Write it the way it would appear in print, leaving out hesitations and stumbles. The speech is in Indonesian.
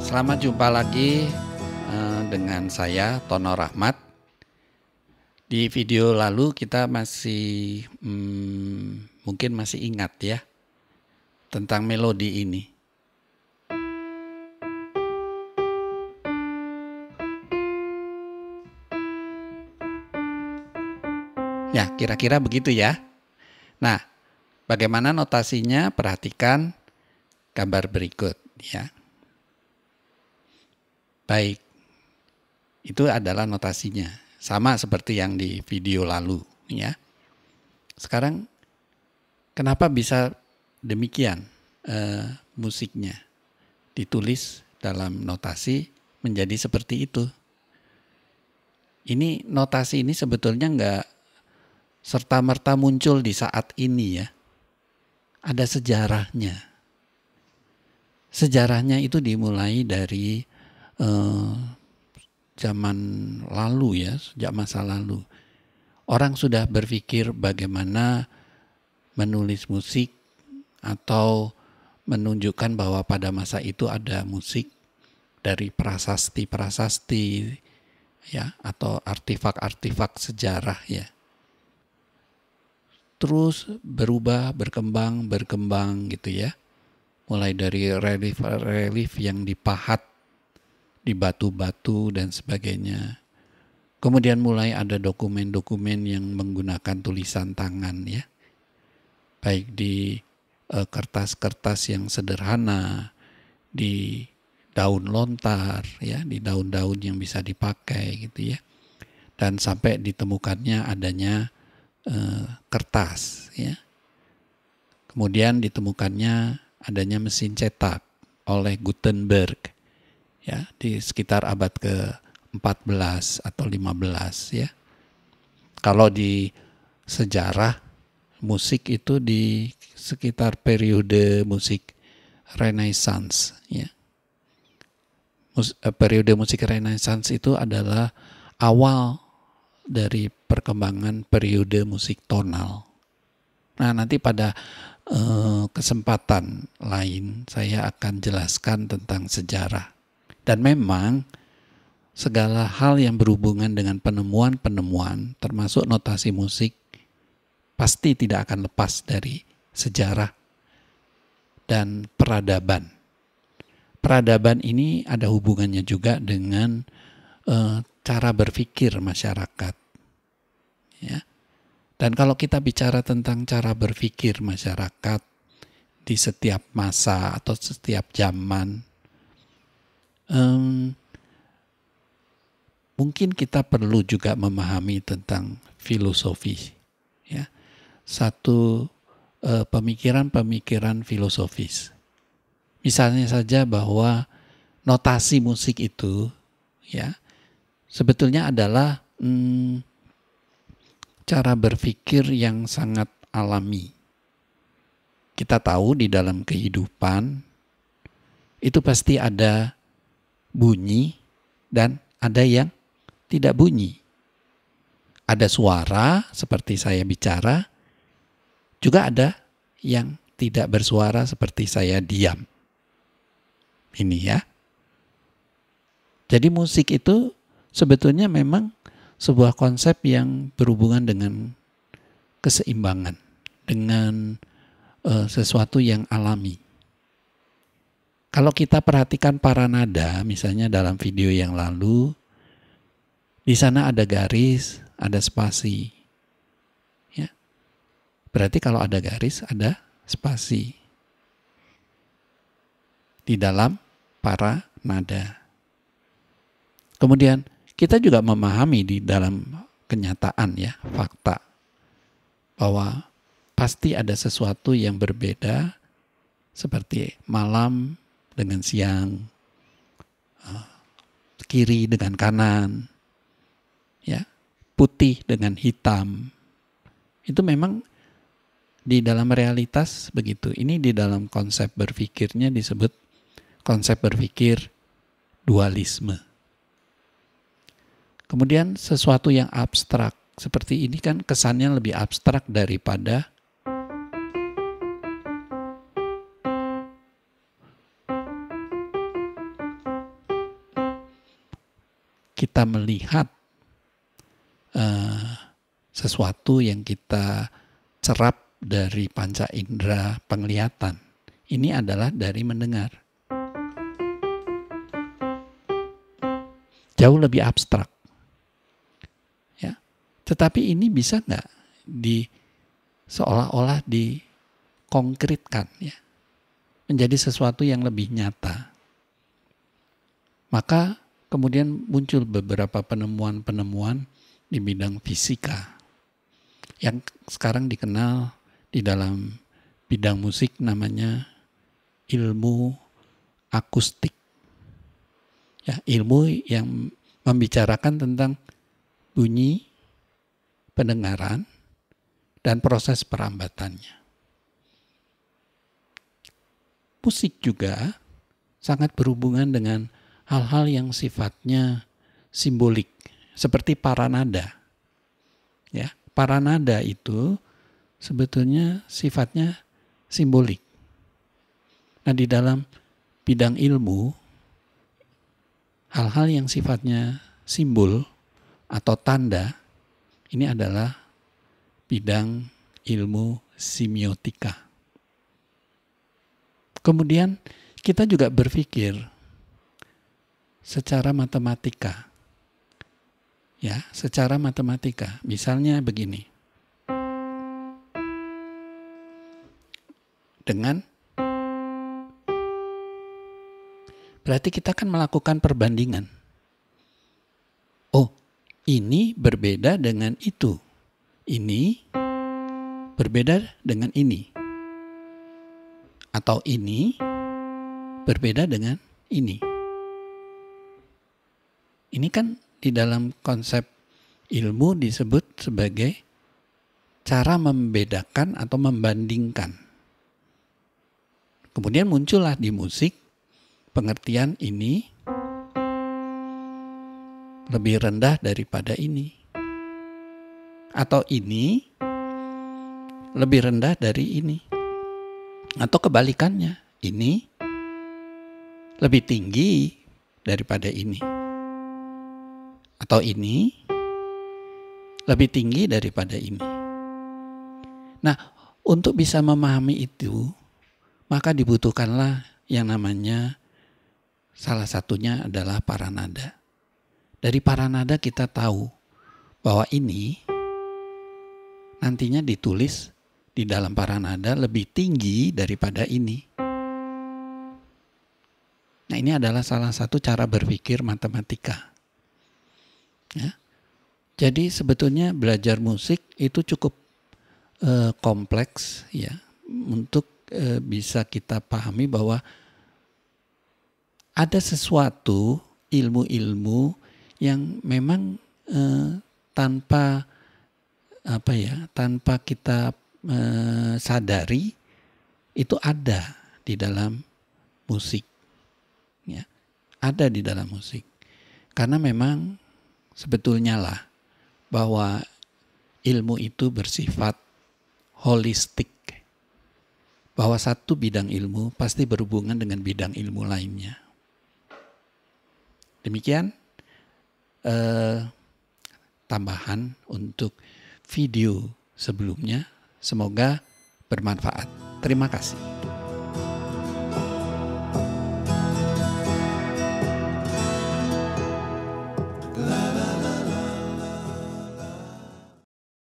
Selamat jumpa lagi dengan saya Tono Rahmat. Di video lalu kita masih mungkin masih ingat ya tentang melodi ini. Ya, kira-kira begitu ya. Nah, bagaimana notasinya? Perhatikan gambar berikut ya. Baik, itu adalah notasinya. Sama seperti yang di video lalu ya. Sekarang kenapa bisa demikian musiknya ditulis dalam notasi menjadi seperti itu? Ini notasi ini sebetulnya enggak serta-merta muncul di saat ini ya. Ada sejarahnya. Sejarahnya itu dimulai dari zaman lalu ya, sejak masa lalu. Orang sudah berpikir bagaimana menulis musik atau menunjukkan bahwa pada masa itu ada musik dari prasasti-prasasti ya, atau artefak-artefak sejarah ya. Terus berubah, berkembang gitu ya. Mulai dari relief yang dipahat di batu-batu dan sebagainya. Kemudian mulai ada dokumen-dokumen yang menggunakan tulisan tangan ya. Baik di kertas-kertas yang sederhana, di daun lontar ya, di daun-daun yang bisa dipakai gitu ya. Dan sampai ditemukannya adanya kertas ya. Kemudian ditemukannya adanya mesin cetak oleh Gutenberg ya, di sekitar abad ke-14 atau 15 ya. Kalau di sejarah musik itu di sekitar periode musik Renaissance ya. Periode musik Renaissance itu adalah awal dari perkembangan periode musik tonal. Nah, nanti pada kesempatan lain saya akan jelaskan tentang sejarah. Dan memang segala hal yang berhubungan dengan penemuan-penemuan termasuk notasi musik pasti tidak akan lepas dari sejarah dan peradaban. Peradaban ini ada hubungannya juga dengan cara berpikir masyarakat. Ya. Dan kalau kita bicara tentang cara berpikir masyarakat di setiap masa atau setiap zaman, mungkin kita perlu juga memahami tentang filosofi, ya, satu pemikiran-pemikiran filosofis. Misalnya saja bahwa notasi musik itu, ya, sebetulnya adalah cara berpikir yang sangat alami. Kita tahu di dalam kehidupan itu pasti ada bunyi dan ada yang tidak bunyi. Ada suara seperti saya bicara, juga ada yang tidak bersuara seperti saya diam. Ini ya. Jadi musik itu sebetulnya memang sebuah konsep yang berhubungan dengan keseimbangan, dengan sesuatu yang alami. Kalau kita perhatikan para nada, misalnya dalam video yang lalu, di sana ada garis, ada spasi. Ya. Berarti kalau ada garis, ada spasi. Di dalam para nada. Kemudian kita juga memahami di dalam kenyataan ya, fakta. Bahwa pasti ada sesuatu yang berbeda seperti malam dengan siang, kiri dengan kanan, ya, putih dengan hitam. Itu memang di dalam realitas begitu. Ini di dalam konsep berpikirnya disebut konsep berpikir dualisme. Kemudian sesuatu yang abstrak seperti ini kan kesannya lebih abstrak daripada kita melihat sesuatu yang kita cerap dari panca indera penglihatan. Ini adalah dari mendengar. Jauh lebih abstrak. Ya. Tetapi ini bisa nggak seolah-olah dikonkretkan, ya, menjadi sesuatu yang lebih nyata. Maka kemudian muncul beberapa penemuan-penemuan di bidang fisika yang sekarang dikenal di dalam bidang musik namanya ilmu akustik. Ya, ilmu yang membicarakan tentang bunyi, pendengaran, dan proses perambatannya. Musik juga sangat berhubungan dengan hal-hal yang sifatnya simbolik, seperti paranada. Ya, paranada itu sebetulnya sifatnya simbolik. Nah, di dalam bidang ilmu, hal-hal yang sifatnya simbol atau tanda, ini adalah bidang ilmu semiotika. Kemudian kita juga berpikir secara matematika. Ya, secara matematika. Misalnya begini. Berarti kita akan melakukan perbandingan. Oh, ini berbeda dengan itu. Ini berbeda dengan ini. Atau ini berbeda dengan ini. Ini kan di dalam konsep ilmu disebut sebagai cara membedakan atau membandingkan. Kemudian muncullah di musik pengertian ini lebih rendah daripada ini. Atau ini lebih rendah dari ini. Atau kebalikannya, ini lebih tinggi daripada ini. Atau ini lebih tinggi daripada ini. Nah, untuk bisa memahami itu, maka dibutuhkanlah yang namanya salah satunya adalah paranada. Dari paranada kita tahu bahwa ini nantinya ditulis di dalam paranada lebih tinggi daripada ini. Nah, ini adalah salah satu cara berpikir matematika. Ya. Jadi sebetulnya belajar musik itu cukup kompleks, ya, untuk bisa kita pahami bahwa ada sesuatu ilmu-ilmu yang memang tanpa kita sadari itu ada di dalam musik, ya, ada di dalam musik. Karena memang sebetulnya lah bahwa ilmu itu bersifat holistik. Bahwa satu bidang ilmu pasti berhubungan dengan bidang ilmu lainnya. Demikian tambahan untuk video sebelumnya. Semoga bermanfaat. Terima kasih.